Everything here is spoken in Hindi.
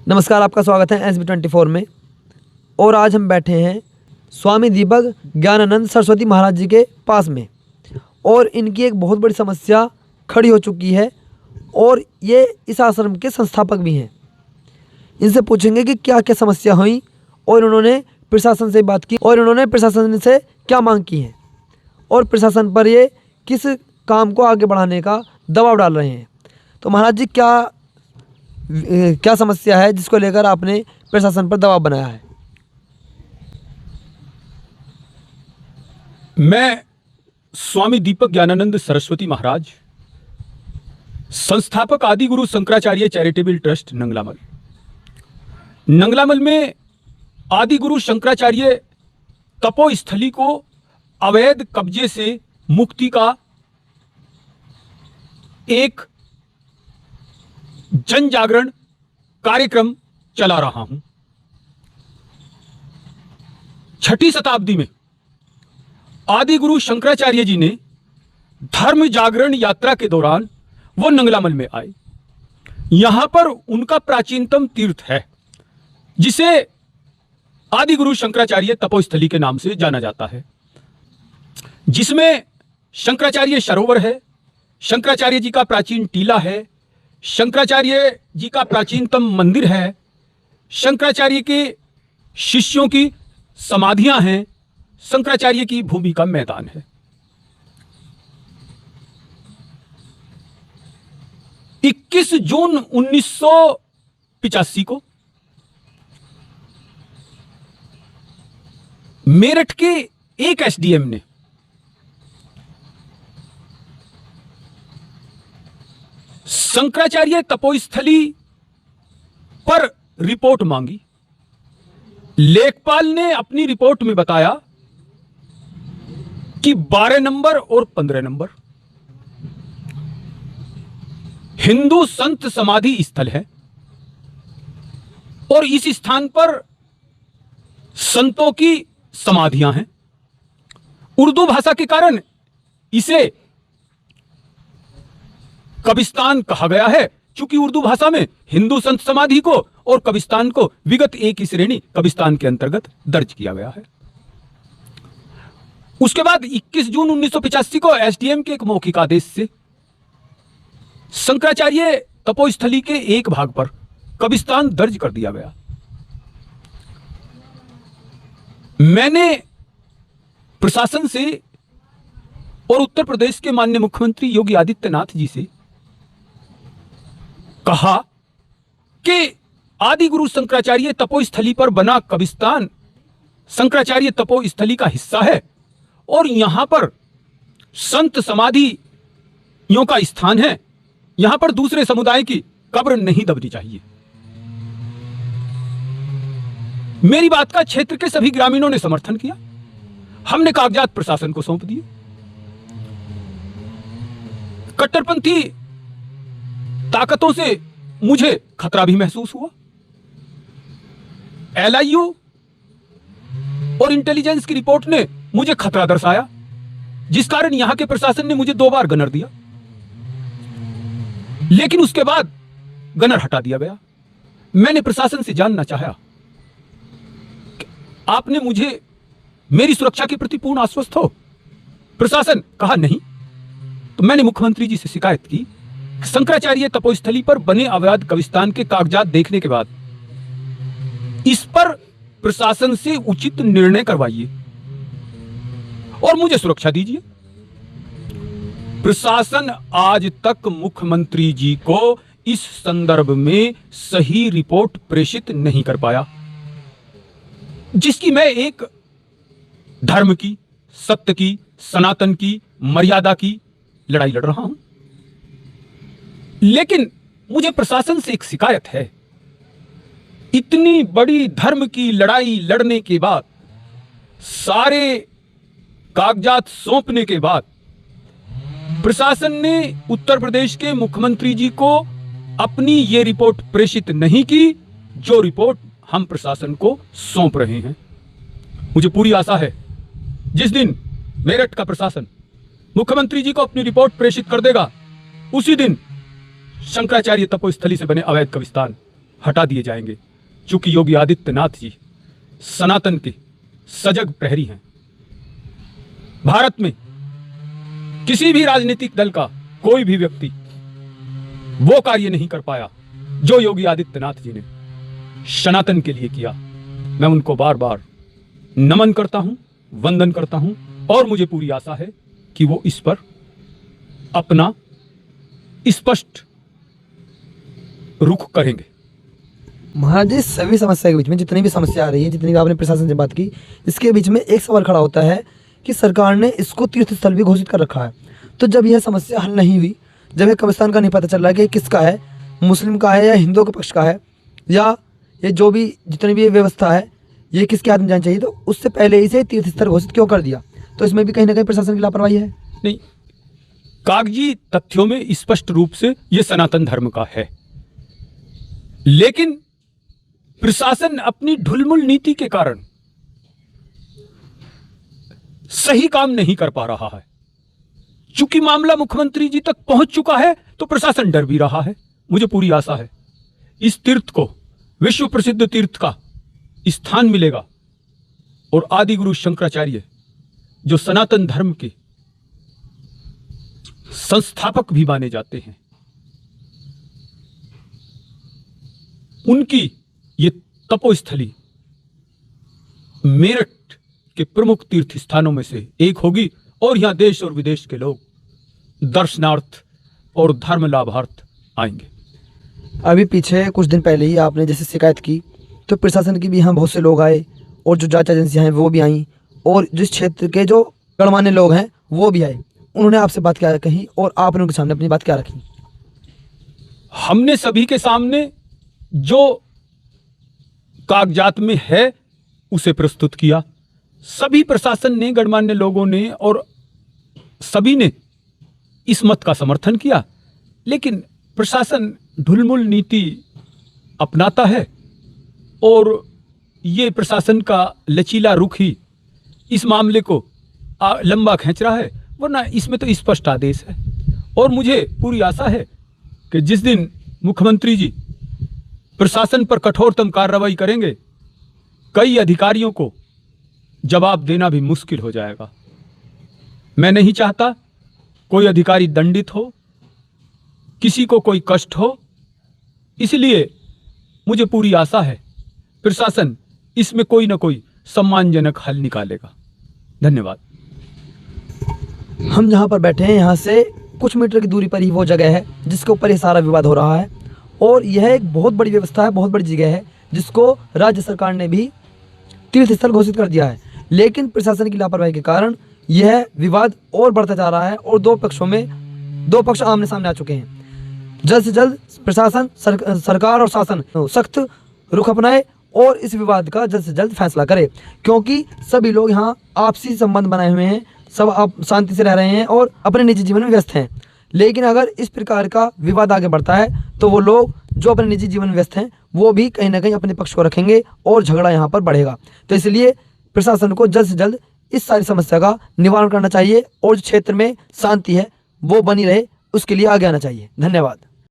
नमस्कार, आपका स्वागत है SB24 में। और आज हम बैठे हैं स्वामी दीपक ज्ञानानंद सरस्वती महाराज जी के पास में, और इनकी एक बहुत बड़ी समस्या खड़ी हो चुकी है और ये इस आश्रम के संस्थापक भी हैं। इनसे पूछेंगे कि क्या क्या समस्या हुई और उन्होंने प्रशासन से बात की और उन्होंने प्रशासन से क्या मांग की है और प्रशासन पर ये किस काम को आगे बढ़ाने का दबाव डाल रहे हैं। तो महाराज जी, क्या समस्या है जिसको लेकर आपने प्रशासन पर दबाव बनाया है? मैं स्वामी दीपक ज्ञानानंद सरस्वती महाराज, संस्थापक आदि गुरु शंकराचार्य चैरिटेबल ट्रस्ट नंगलामल में आदि गुरु शंकराचार्य तपोस्थली को अवैध कब्जे से मुक्ति का एक जन जागरण कार्यक्रम चला रहा हूं। 6ठी शताब्दी में आदि गुरु शंकराचार्य जी ने धर्म जागरण यात्रा के दौरान वो नंगलामल में आए। यहां पर उनका प्राचीनतम तीर्थ है जिसे आदि गुरु शंकराचार्य तपोस्थली के नाम से जाना जाता है, जिसमें शंकराचार्य सरोवर है, शंकराचार्य जी का प्राचीन टीला है, शंकराचार्य जी का प्राचीनतम मंदिर है, शंकराचार्य के शिष्यों की समाधियां हैं, शंकराचार्य की भूमि का मैदान है। 21 जून 1985 को मेरठ के एक एसडीएम ने शंकराचार्य तपोस्थली पर रिपोर्ट मांगी। लेखपाल ने अपनी रिपोर्ट में बताया कि 12 नंबर और 15 नंबर हिंदू संत समाधि स्थल है और इस स्थान पर संतों की समाधियां हैं। उर्दू भाषा के कारण इसे कब्रिस्तान कहा गया है, क्योंकि उर्दू भाषा में हिंदू संत समाधि को और कब्रिस्तान को विगत एक ही श्रेणी कब्रिस्तान के अंतर्गत दर्ज किया गया है। उसके बाद 21 जून 1985 को एसडीएम के एक मौखिक आदेश से शंकराचार्य तपोस्थली के एक भाग पर कब्रिस्तान दर्ज कर दिया गया। मैंने प्रशासन से और उत्तर प्रदेश के माननीय मुख्यमंत्री योगी आदित्यनाथ जी से कहा कि आदि गुरु शंकराचार्य तपोस्थली पर बना कब्रिस्तान शंकराचार्य तपोस्थली का हिस्सा है और यहां पर संत समाधियों का स्थान है। यहां पर दूसरे समुदाय की कब्र नहीं दबनी चाहिए। मेरी बात का क्षेत्र के सभी ग्रामीणों ने समर्थन किया। हमने कागजात प्रशासन को सौंप दिए। कट्टरपंथी ताकतों से मुझे खतरा भी महसूस हुआ। एलआईयू और इंटेलिजेंस की रिपोर्ट ने मुझे खतरा दर्शाया, जिस कारण यहां के प्रशासन ने मुझे 2 बार गनर दिया, लेकिन उसके बाद गनर हटा दिया गया। मैंने प्रशासन से जानना चाहा कि आपने मुझे मेरी सुरक्षा के प्रति पूर्ण आश्वस्त हो? प्रशासन कहा नहीं। तो मैंने मुख्यमंत्री जी से शिकायत की, शंकराचार्य तपोस्थली पर बने अवैध कब्रिस्तान के कागजात देखने के बाद इस पर प्रशासन से उचित निर्णय करवाइए और मुझे सुरक्षा दीजिए। प्रशासन आज तक मुख्यमंत्री जी को इस संदर्भ में सही रिपोर्ट प्रेषित नहीं कर पाया, जिसकी मैं एक धर्म की, सत्य की, सनातन की, मर्यादा की लड़ाई लड़ रहा हूं। लेकिन मुझे प्रशासन से एक शिकायत है। इतनी बड़ी धर्म की लड़ाई लड़ने के बाद, सारे कागजात सौंपने के बाद, प्रशासन ने उत्तर प्रदेश के मुख्यमंत्री जी को अपनी यह रिपोर्ट प्रेषित नहीं की, जो रिपोर्ट हम प्रशासन को सौंप रहे हैं। मुझे पूरी आशा है जिस दिन मेरठ का प्रशासन मुख्यमंत्री जी को अपनी रिपोर्ट प्रेषित कर देगा, उसी दिन शंकराचार्य तपोस्थली से बने अवैध कब्रिस्तान हटा दिए जाएंगे, चूंकि योगी आदित्यनाथ जी सनातन के सजग प्रहरी हैं। भारत में किसी भी राजनीतिक दल का कोई भी व्यक्ति वो कार्य नहीं कर पाया जो योगी आदित्यनाथ जी ने सनातन के लिए किया। मैं उनको बार बार नमन करता हूं, वंदन करता हूं, और मुझे पूरी आशा है कि वो इस पर अपना स्पष्ट रुख करेंगे। महाराज जी, सभी समस्या के बीच में, जितनी भी समस्या आ रही है, जितनी भी आपने प्रशासन से बात की, इसके बीच में एक सवाल खड़ा होता है कि सरकार ने इसको तीर्थ स्थल भी घोषित कर रखा है। तो जब यह समस्या हल नहीं हुई, जब ये कब्रिस्तान का नहीं पता चल रहा कि किसका है, मुस्लिम का है या हिंदुओं के पक्ष का है, या ये जो भी जितनी भी व्यवस्था है ये किसके हाथ में जानी चाहिए, तो उससे पहले ही से तीर्थ स्थल घोषित क्यों कर दिया? तो इसमें भी कहीं ना कहीं प्रशासन की लापरवाही है। नहीं, कागजी तथ्यों में स्पष्ट रूप से यह सनातन धर्म का है, लेकिन प्रशासन अपनी ढुलमुल नीति के कारण सही काम नहीं कर पा रहा है। चूंकि मामला मुख्यमंत्री जी तक पहुंच चुका है तो प्रशासन डर भी रहा है। मुझे पूरी आशा है इस तीर्थ को विश्व प्रसिद्ध तीर्थ का स्थान मिलेगा, और आदि गुरु शंकराचार्य जो सनातन धर्म के संस्थापक भी माने जाते हैं, उनकी ये तपोस्थली मेरठ के प्रमुख तीर्थ स्थानों में से एक होगी, और यहां देश और विदेश के लोग दर्शनार्थ और धर्म लाभार्थ आएंगे। अभी पीछे कुछ दिन पहले ही आपने जैसे शिकायत की, तो प्रशासन की भी यहाँ बहुत से लोग आए, और जो जांच एजेंसियाँ हैं वो भी आई, और जिस क्षेत्र के जो गणमान्य लोग हैं वो भी आए। उन्होंने आपसे बात क्या कही और आपने उनके सामने अपनी बात क्या रखी? हमने सभी के सामने जो कागजात में है उसे प्रस्तुत किया। सभी प्रशासन ने, गणमान्य लोगों ने और सभी ने इस मत का समर्थन किया, लेकिन प्रशासन ढुलमुल नीति अपनाता है, और ये प्रशासन का लचीला रुख ही इस मामले को लंबा खींच रहा है, वरना इसमें तो स्पष्ट आदेश है। और मुझे पूरी आशा है कि जिस दिन मुख्यमंत्री जी प्रशासन पर कठोरतम कार्रवाई करेंगे, कई अधिकारियों को जवाब देना भी मुश्किल हो जाएगा। मैं नहीं चाहता कोई अधिकारी दंडित हो, किसी को कोई कष्ट हो, इसलिए मुझे पूरी आशा है प्रशासन इसमें कोई ना कोई सम्मानजनक हल निकालेगा। धन्यवाद। हम जहाँ पर बैठे हैं यहाँ से कुछ मीटर की दूरी पर ही वो जगह है जिसके ऊपर ये सारा विवाद हो रहा है, और यह एक बहुत बड़ी व्यवस्था है, बहुत बड़ी जगह है, जिसको राज्य सरकार ने भी तीर्थ स्थल घोषित कर दिया है। लेकिन प्रशासन की लापरवाही के कारण यह विवाद और बढ़ता जा रहा है, और दो पक्ष आमने सामने आ चुके हैं। जल्द से जल्द प्रशासन, सरकार और शासन सख्त रुख अपनाए और इस विवाद का जल्द से जल्द फैसला करे, क्योंकि सभी लोग यहाँ आपसी संबंध बनाए हुए हैं, सब आप शांति से रह रहे हैं और अपने निजी जीवन में व्यस्त हैं। लेकिन अगर इस प्रकार का विवाद आगे बढ़ता है तो वो लोग जो अपने निजी जीवन में व्यस्त हैं वो भी कहीं ना कहीं अपने पक्ष को रखेंगे और झगड़ा यहाँ पर बढ़ेगा। तो इसलिए प्रशासन को जल्द से जल्द इस सारी समस्या का निवारण करना चाहिए, और जो क्षेत्र में शांति है वो बनी रहे उसके लिए आगे आना चाहिए। धन्यवाद।